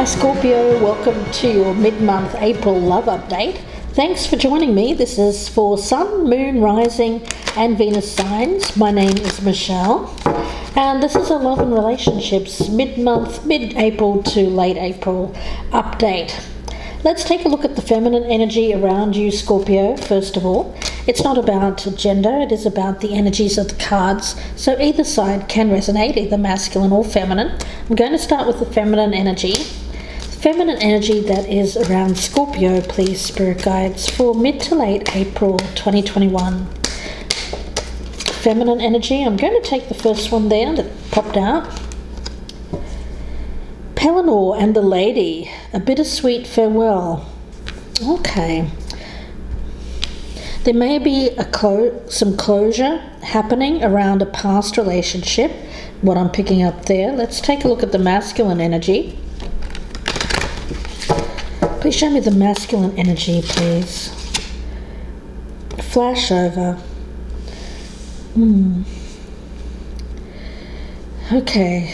Scorpio, welcome to your mid-month April love update. Thanks for joining me. This is for Sun, Moon, Rising and Venus signs. My name is Michelle and this is a love and relationships mid-month, mid-April to late April update. Let's take a look at the feminine energy around you, Scorpio, first of all. It's not about gender, it is about the energies of the cards, so either side can resonate, either masculine or feminine. I'm going to start with the feminine energy. Feminine energy that is around Scorpio, please, spirit guides, for mid to late April 2021. Feminine energy, I'm going to take the first one there that popped out. Pellinor and the Lady, a bittersweet farewell. Okay. There may be some closure happening around a past relationship, what I'm picking up there. Let's take a look at the masculine energy. Please show me the masculine energy, please. Flash over. Okay.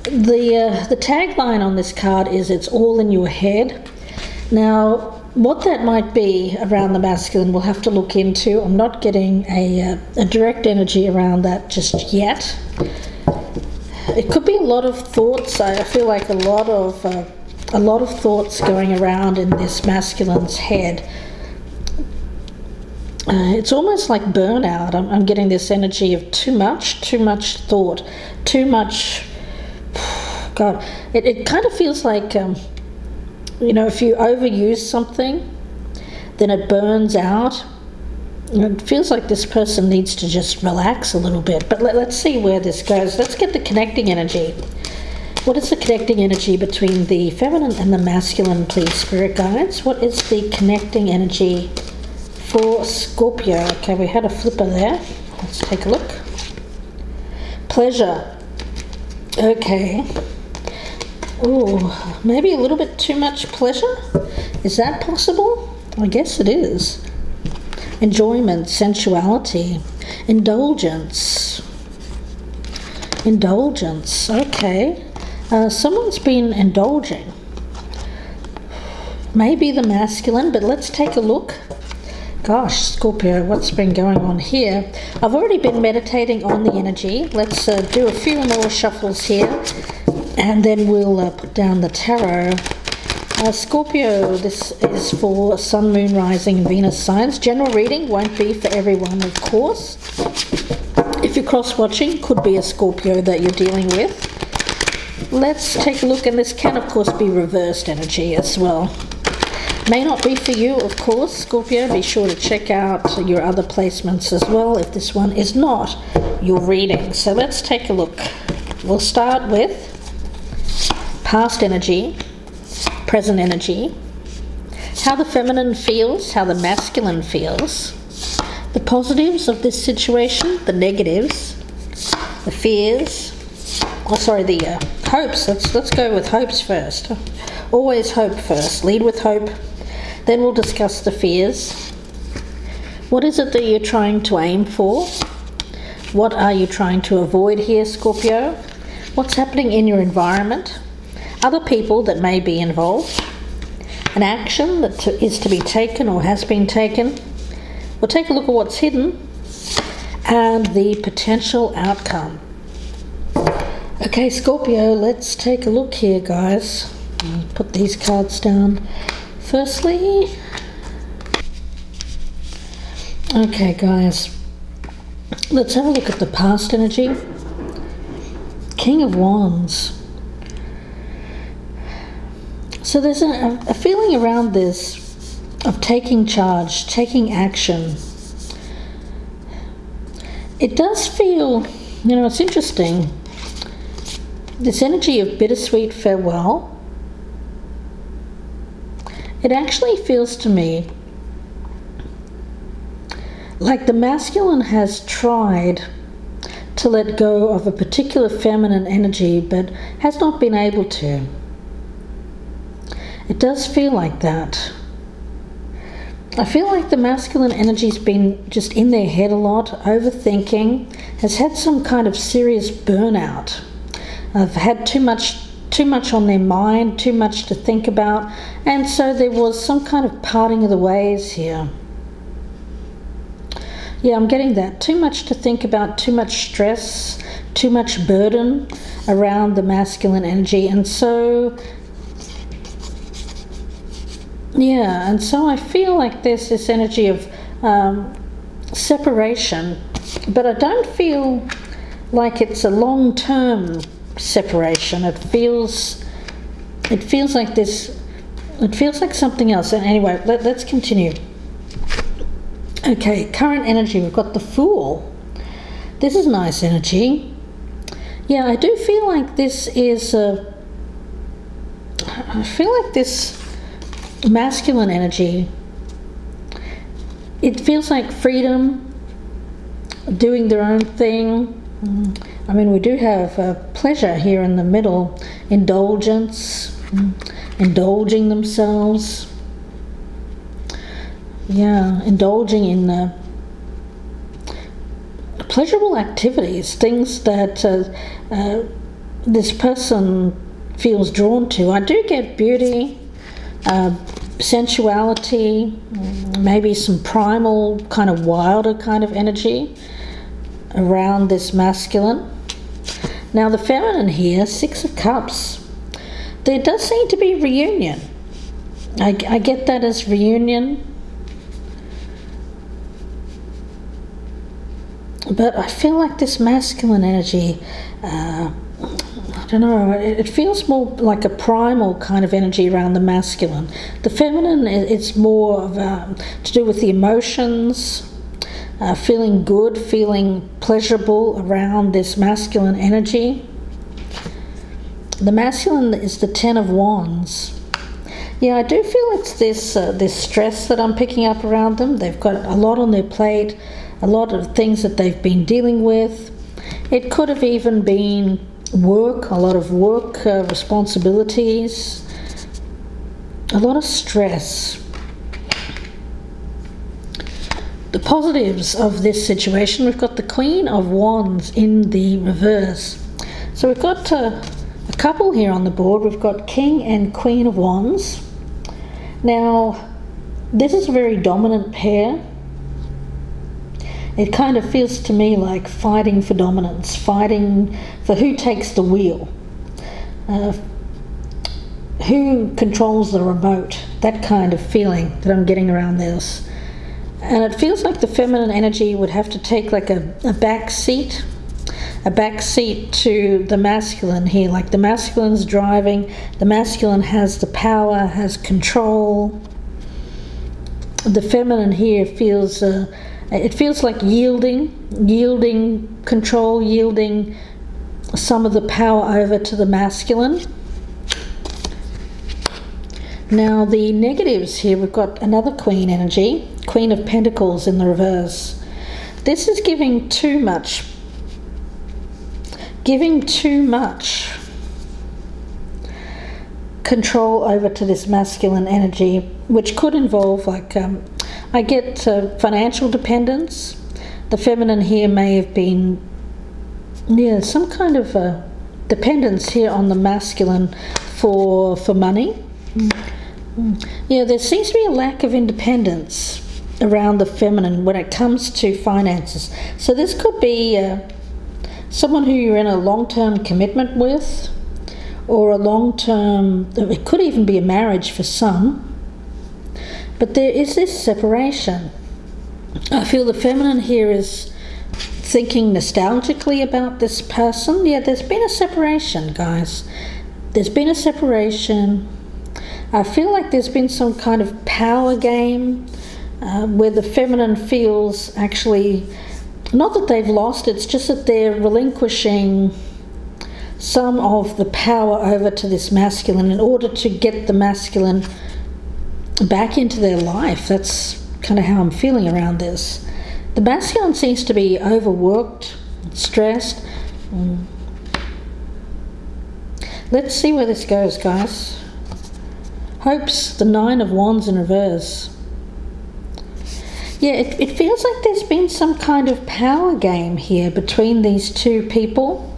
The tagline on this card is "It's all in your head." Now, what that might be around the masculine, we'll have to look into. I'm not getting a direct energy around that just yet. It could be a lot of thoughts. I feel like a lot of thoughts going around in this masculine's head. It's almost like burnout. I'm getting this energy of too much thought, too much. God, it kind of feels like, you know, if you overuse something, then it burns out. It feels like this person needs to just relax a little bit. But let's see where this goes. Let's get the connecting energy. What is the connecting energy between the feminine and the masculine, please, spirit guides? What is the connecting energy for Scorpio? Okay, we had a flipper there. Let's take a look. Pleasure. Okay. Oh, maybe a little bit too much pleasure? Is that possible? I guess it is. Enjoyment, sensuality, indulgence. Indulgence, okay. Someone's been indulging. Maybe the masculine, but let's take a look. Gosh, Scorpio, what's been going on here? I've already been meditating on the energy. Let's do a few more shuffles here. And then we'll put down the tarot. Scorpio, this is for Sun, Moon, Rising and Venus signs. General reading won't be for everyone, of course. If you're cross-watching, could be a Scorpio that you're dealing with. Let's take a look, and this can, of course, be reversed energy as well. May not be for you, of course, Scorpio. Be sure to check out your other placements as well if this one is not your reading. So let's take a look. We'll start with past energy, present energy, how the feminine feels, how the masculine feels, the positives of this situation, the negatives, the fears, the hopes. Let's go with hopes first. Always hope first. Lead with hope. Then we'll discuss the fears. What is it that you're trying to aim for? What are you trying to avoid here, Scorpio? What's happening in your environment? Other people that may be involved, an action that is to be taken or has been taken. We'll take a look at what's hidden and the potential outcome. Okay, Scorpio, let's take a look here, guys. Put these cards down. Firstly, okay, guys, let's have a look at the past energy. King of Wands. So there's a feeling around this of taking charge, taking action. It does feel, you know, it's interesting. This energy of bittersweet farewell, it actually feels to me like the masculine has tried to let go of a particular feminine energy but has not been able to. It does feel like that. I feel like the masculine energy's been just in their head a lot, overthinking, has had some kind of serious burnout. I've had too much too much on their mind, too much to think about, and so there was some kind of parting of the ways here. Yeah, I'm getting that. Too much to think about, too much stress, too much burden around the masculine energy, and so yeah, and so I feel like there's this energy of separation, but I don't feel like it's a long-term separation. It feels like this. It feels like something else. And anyway, let's continue. Okay, current energy. We've got the Fool. This is nice energy. Yeah, I do feel like this is I feel like this masculine energy, it feels like freedom, doing their own thing. I mean, we do have pleasure here in the middle, indulgence, indulging themselves. Yeah, indulging in pleasurable activities, things that this person feels drawn to. I do get beauty, sensuality, maybe some primal, kind of wilder kind of energy around this masculine. Now the feminine here, Six of Cups, there does seem to be reunion. I get that as reunion, but I feel like this masculine energy, I don't know, it feels more like a primal kind of energy around the masculine. The feminine, it's more of, to do with the emotions, feeling good, feeling pleasurable around this masculine energy. The masculine is the Ten of Wands. Yeah, I do feel it's this stress that I'm picking up around them. They've got a lot on their plate, a lot of things that they've been dealing with. It could have even been work, a lot of work responsibilities, a lot of stress. The positives of this situation, we've got the Queen of Wands in the reverse. So we've got a couple here on the board. We've got King and Queen of Wands. Now, this is a very dominant pair. It kind of feels to me like fighting for dominance, fighting for who takes the wheel, who controls the remote, that kind of feeling that I'm getting around this. And it feels like the feminine energy would have to take like a back seat to the masculine here. Like the masculine's driving, the masculine has the power, has control. The feminine here feels, it feels like yielding control, yielding some of the power over to the masculine. Now the negatives here, we've got another Queen energy, Queen of Pentacles in the reverse. This is giving too much control over to this masculine energy, which could involve like, I get financial dependence. The feminine here may have been, yeah, some kind of dependence here on the masculine for money. Yeah, there seems to be a lack of independence around the feminine when it comes to finances. So this could be someone who you're in a long-term commitment with, or a long-term, it could even be a marriage for some, but there is this separation. I feel the feminine here is thinking nostalgically about this person. Yeah, there's been a separation, guys. There's been a separation. I feel like there's been some kind of power game where the feminine feels actually, not that they've lost, it's just that they're relinquishing some of the power over to this masculine in order to get the masculine back into their life. That's kind of how I'm feeling around this. The masculine seems to be overworked, stressed. Let's see where this goes, guys. Hopes, the Nine of Wands in reverse. Yeah, it feels like there's been some kind of power game here between these two people.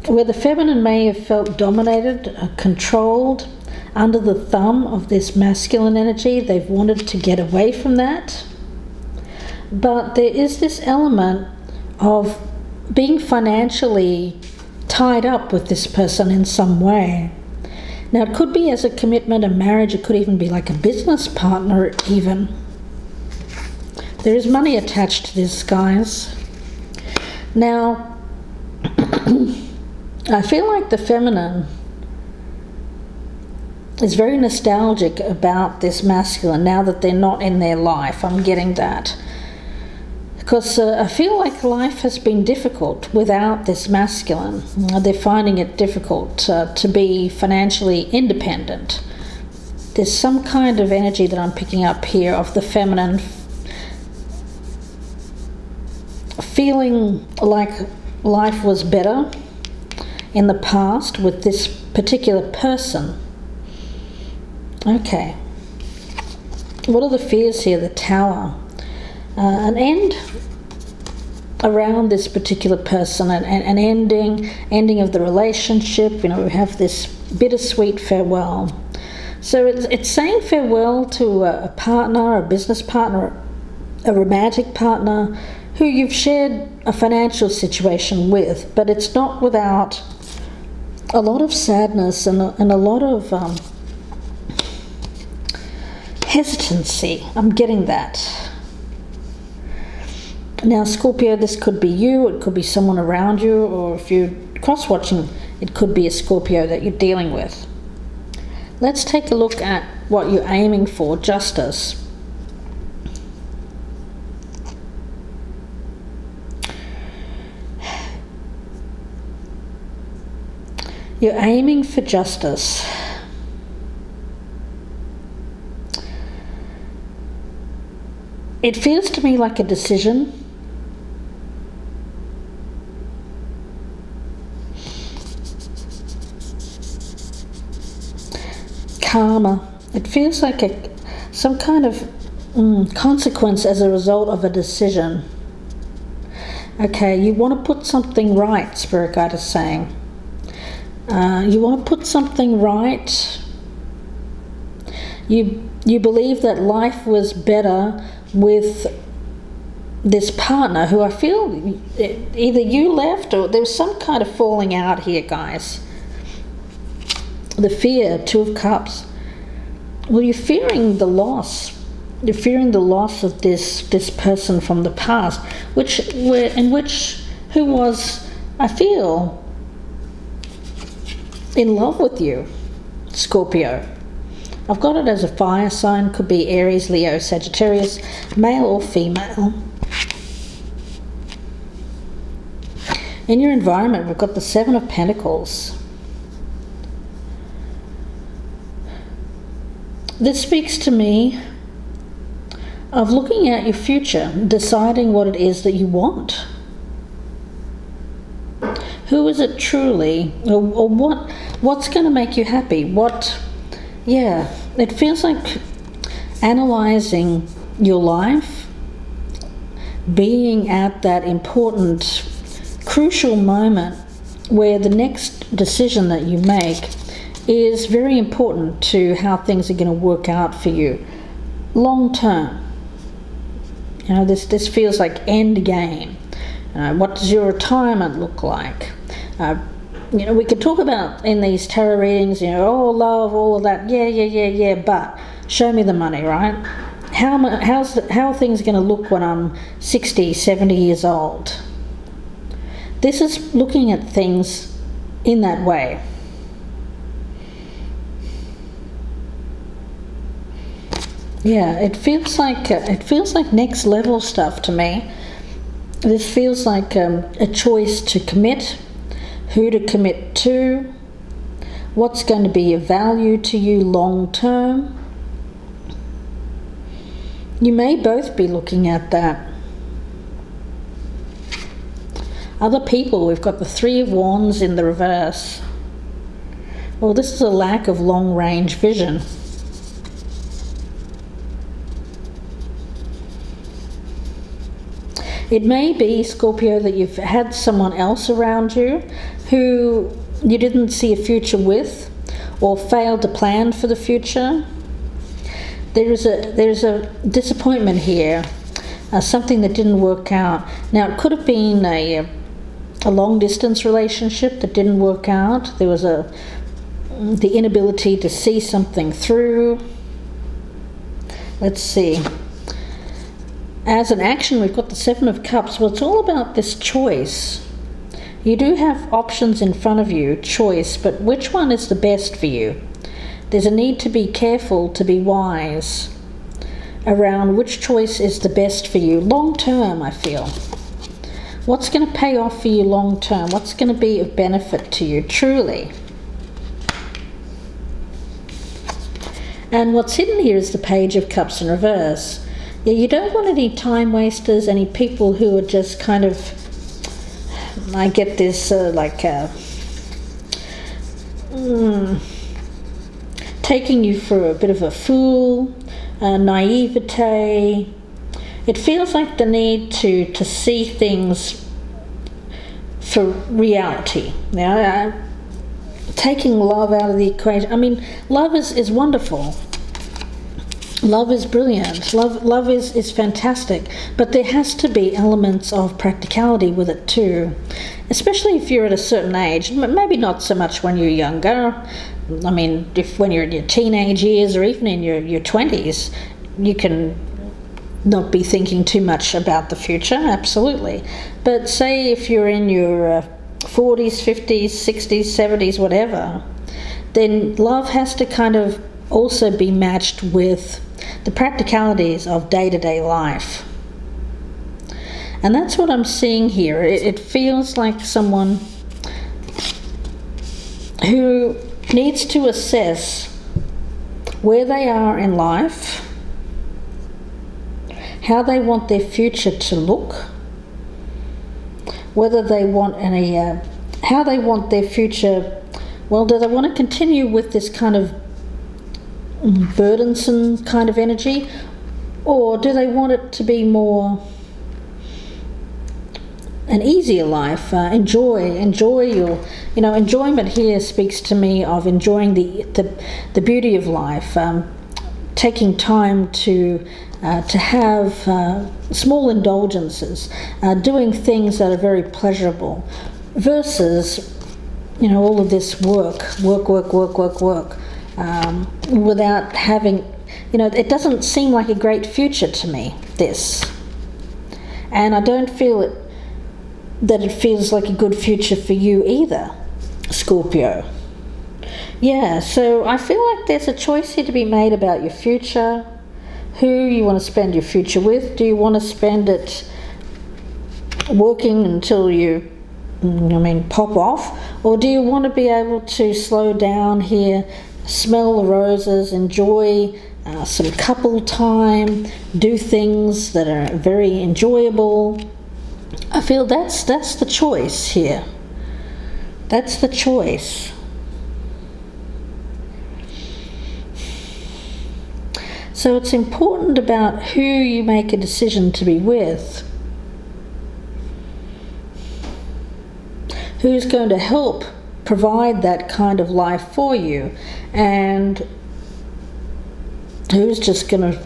where the feminine may have felt dominated, controlled, under the thumb of this masculine energy. They've wanted to get away from that. But there is this element of being financially tied up with this person in some way. Now, it could be as a commitment, a marriage. It could even be like a business partner even. There is money attached to this, guys. Now, I feel like the feminine is very nostalgic about this masculine now that they're not in their life. I'm getting that. Because I feel like life has been difficult without this masculine. They're finding it difficult to be financially independent. There's some kind of energy that I'm picking up here of the feminine feeling like life was better in the past with this particular person. Okay. What are the fears here? The Tower. An end around this particular person, an ending of the relationship. You know, we have this bittersweet farewell. So it's saying farewell to a partner, a business partner, a romantic partner who you've shared a financial situation with, but it's not without a lot of sadness and a lot of hesitancy. I'm getting that. Now, Scorpio, this could be you, it could be someone around you, or if you're cross-watching, it could be a Scorpio that you're dealing with. Let's take a look at what you're aiming for, justice. You're aiming for justice. It feels to me like a decision. Karma. It feels like some kind of consequence as a result of a decision. Okay, you want to put something right, Spirit Guide is saying. You want to put something right. You believe that life was better with this partner who I feel either you left or there was some kind of falling out here, guys. The fear, Two of Cups. Well, you're fearing the loss. You're fearing the loss of this person from the past, who was, I feel, in love with you, Scorpio. I've got it as a fire sign, could be Aries, Leo, Sagittarius, male or female. In your environment, we've got the Seven of Pentacles. This speaks to me of looking at your future, deciding what it is that you want. Who is it truly, or what's going to make you happy? Yeah, it feels like analyzing your life, being at that important, crucial moment where the next decision that you make is very important to how things are going to work out for you long term. You know, this feels like end game. What does your retirement look like? You know, we could talk about in these tarot readings, you know, oh, love, all of that. Yeah, but show me the money, right? How are things going to look when I'm 60, 70 years old? This is looking at things in that way. Yeah, it feels like next level stuff to me. This feels like a choice to commit, who to commit to, what's going to be of value to you long term. You may both be looking at that. Other people, we've got the Three of Wands in the reverse. Well, this is a lack of long-range vision. It may be, Scorpio, that you've had someone else around you who you didn't see a future with, or failed to plan for the future. There's a disappointment here, something that didn't work out. Now, it could have been a long distance relationship that didn't work out. There was the inability to see something through. Let's see. As an action, we've got the Seven of Cups. Well, it's all about this choice. You do have options in front of you, choice, but which one is the best for you? There's a need to be careful, to be wise around which choice is the best for you long term, I feel. What's going to pay off for you long term? What's going to be of benefit to you, truly? And what's hidden here is the Page of Cups in reverse. Yeah, you don't want any time wasters, any people who are just kind of, I get this taking you for a bit of a fool, naivete. It feels like the need to see things for reality. Now, taking love out of the equation. I mean, love is wonderful. Love is brilliant. Love is fantastic. But there has to be elements of practicality with it too. Especially if you're at a certain age. Maybe not so much when you're younger. I mean, when you're in your teenage years or even in your 20s, you can not be thinking too much about the future, absolutely. But say if you're in your 40s, 50s, 60s, 70s, whatever, then love has to kind of also be matched with the practicalities of day-to-day life. And that's what I'm seeing here. It feels like someone who needs to assess where they are in life, how they want their future to look, whether they want any, how they want their future. Well, do they want to continue with this kind of burdensome kind of energy, or do they want it to be more an easier life? Enjoy your, enjoyment here speaks to me of enjoying the beauty of life, taking time to have small indulgences, doing things that are very pleasurable, versus all of this work, without having, it doesn't seem like a great future to me, this. And I don't feel that it feels like a good future for you either, Scorpio. Yeah, so I feel like there's a choice here to be made about your future, who you want to spend your future with. Do you want to spend it working until you, pop off? Or do you want to be able to slow down here, smell the roses, enjoy some couple time, do things that are very enjoyable? I feel that's the choice here. That's the choice. So it's important about who you make a decision to be with. Who's going to help provide that kind of life for you, and who's just going to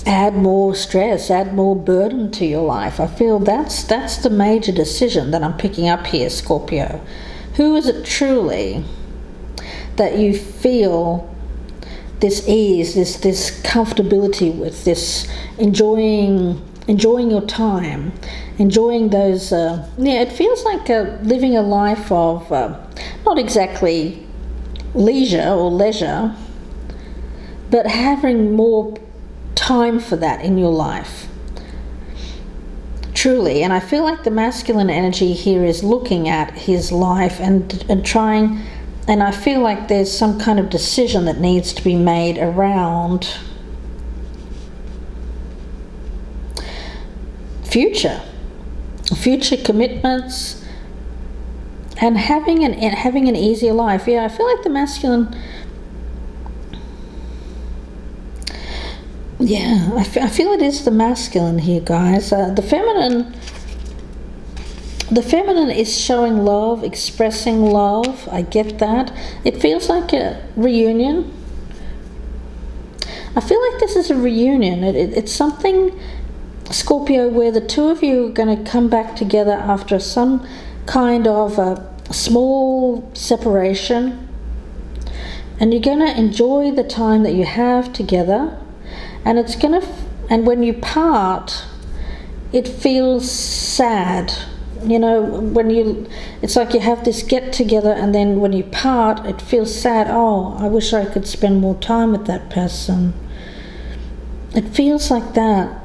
add more stress, add more burden to your life. I feel that's the major decision that I'm picking up here, Scorpio. Who is it truly that you feel this ease, this comfortability with, this enjoying your time, enjoying those, it feels like living a life of not exactly leisure, but having more time for that in your life, truly. And I feel like the masculine energy here is looking at his life and trying, and I feel like there's some kind of decision that needs to be made around future commitments and having an easier life. Yeah, I feel like the masculine, I feel it is the masculine here, guys. The feminine The feminine is showing love, expressing love. I get that. It feels like a reunion. I feel like this is a reunion. It's something, Scorpio, where the two of you are going to come back together after some kind of a small separation. And you're going to enjoy the time that you have together. And it's going to, and when you part, it feels sad. You know, when you, it's like you have this get together, and then when you part, it feels sad. Oh, I wish I could spend more time with that person. It feels like that.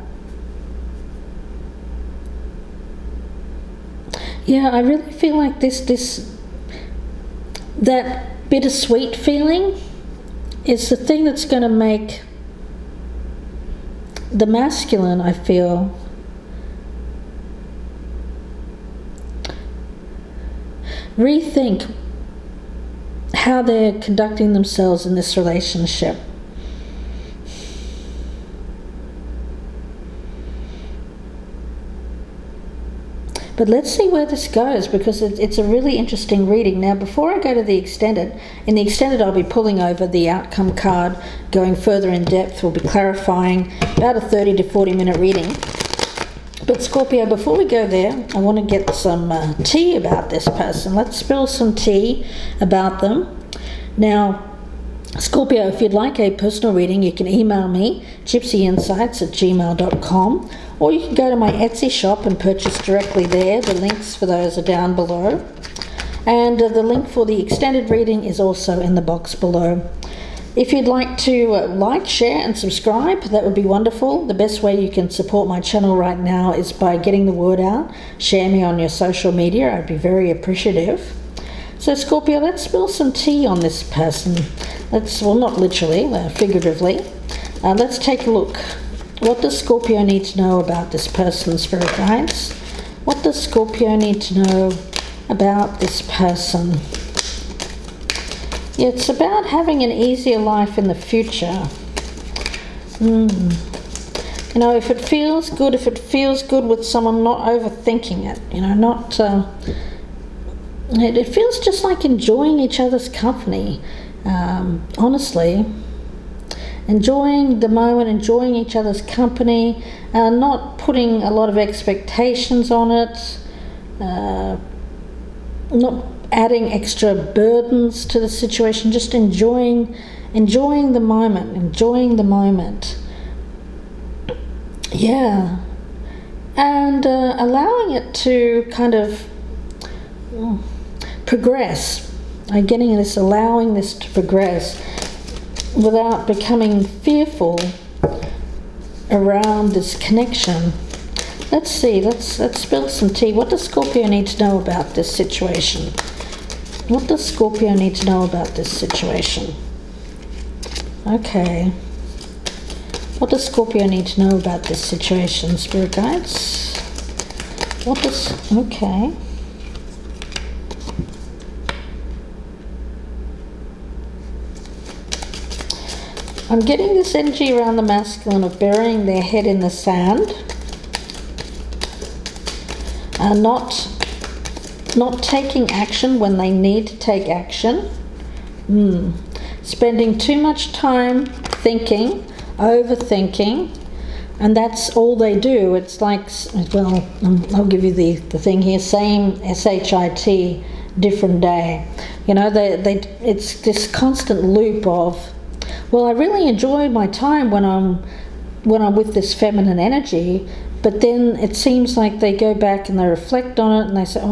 Yeah, I really feel like that bittersweet feeling is the thing that's going to make the masculine, I feel, rethink how they're conducting themselves in this relationship. But let's see where this goes, because it's a really interesting reading. Now, before I go to the extended, in the extended I'll be pulling over the outcome card, going further in depth. We'll be clarifying, about a 30 to 40 minute reading. But Scorpio, before we go there, I want to get some tea about this person. Let's spill some tea about them. Now, Scorpio, if you'd like a personal reading, you can email me, gypsyinsights@gmail.com, or you can go to my Etsy shop and purchase directly there. The links for those are down below. And the link for the extended reading is also in the box below. If you'd like to like, share and subscribe, that would be wonderful. The best way you can support my channel right now is by getting the word out. Share me on your social media. I'd be very appreciative. So Scorpio, let's spill some tea on this person. Well, not literally, figuratively. Let's take a look. What does Scorpio need to know about this person, Spirit Guides? What does Scorpio need to know about this person? It's about having an easier life in the future. You know, if it feels good with someone, not overthinking it, you know, not, it feels just like enjoying each other's company, honestly. Enjoying the moment, enjoying each other's company, not putting a lot of expectations on it, not adding extra burdens to the situation, just enjoying the moment, yeah, and allowing it to kind of progress. I'm getting this, allowing this to progress without becoming fearful around this connection. Let's see, let's spill some tea. What does Scorpio need to know about this situation? What does Scorpio need to know about this situation? Okay. What does Scorpio need to know about this situation, Spirit Guides? Okay. I'm getting this energy around the masculine of burying their head in the sand. Not taking action when they need to take action. Spending too much time thinking, overthinking, and that's all they do. It's like, well, I'll give you the thing here, same SHIT, different day. You know, it's this constant loop of, well, I really enjoy my time when I'm with this feminine energy, but then it seems like they go back and they reflect on it and they say,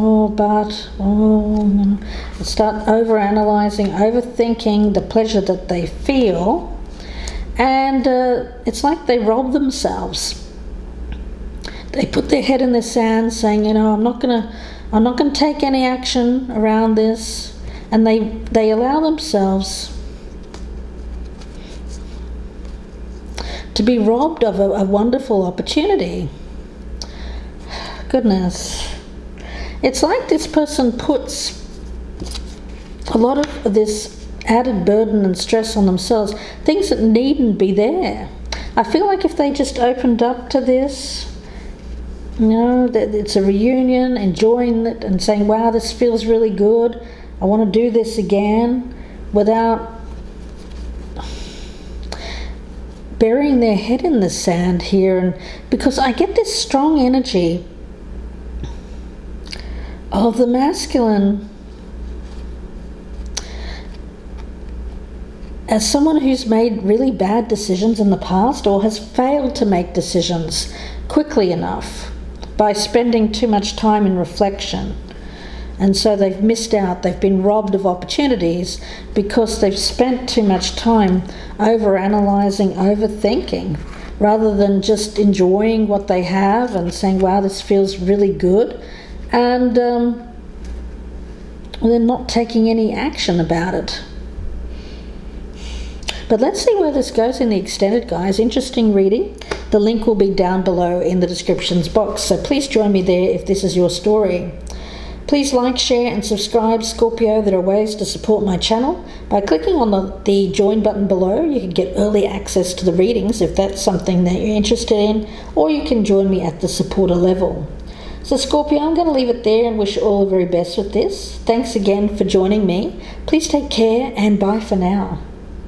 they start overanalyzing, overthinking the pleasure that they feel, and it's like they rob themselves. They put their head in the sand, saying, you know, I'm not gonna take any action around this, and they allow themselves to be robbed of a wonderful opportunity. Goodness. It's like this person puts a lot of this added burden and stress on themselves, things that needn't be there. I feel like if they just opened up to this You know, that it's a reunion, enjoying it and saying, wow, this feels really good. I want to do this again, without burying their head in the sand here. And because I get this strong energy of the masculine as someone who's made really bad decisions in the past, or has failed to make decisions quickly enough by spending too much time in reflection. And so they've missed out, they've been robbed of opportunities because they've spent too much time over-analysing, overthinking, rather than just enjoying what they have and saying, wow, this feels really good. And they're not taking any action about it. But let's see where this goes in the extended, guys. Interesting reading. The link will be down below in the descriptions box, so please join me there if this is your story. Please like, share and subscribe, Scorpio. There are ways to support my channel. By clicking on the join button below, you can get early access to the readings if that's something that you're interested in, or you can join me at the supporter level. So Scorpio, I'm going to leave it there and wish you all the very best with this. Thanks again for joining me. Please take care and bye for now.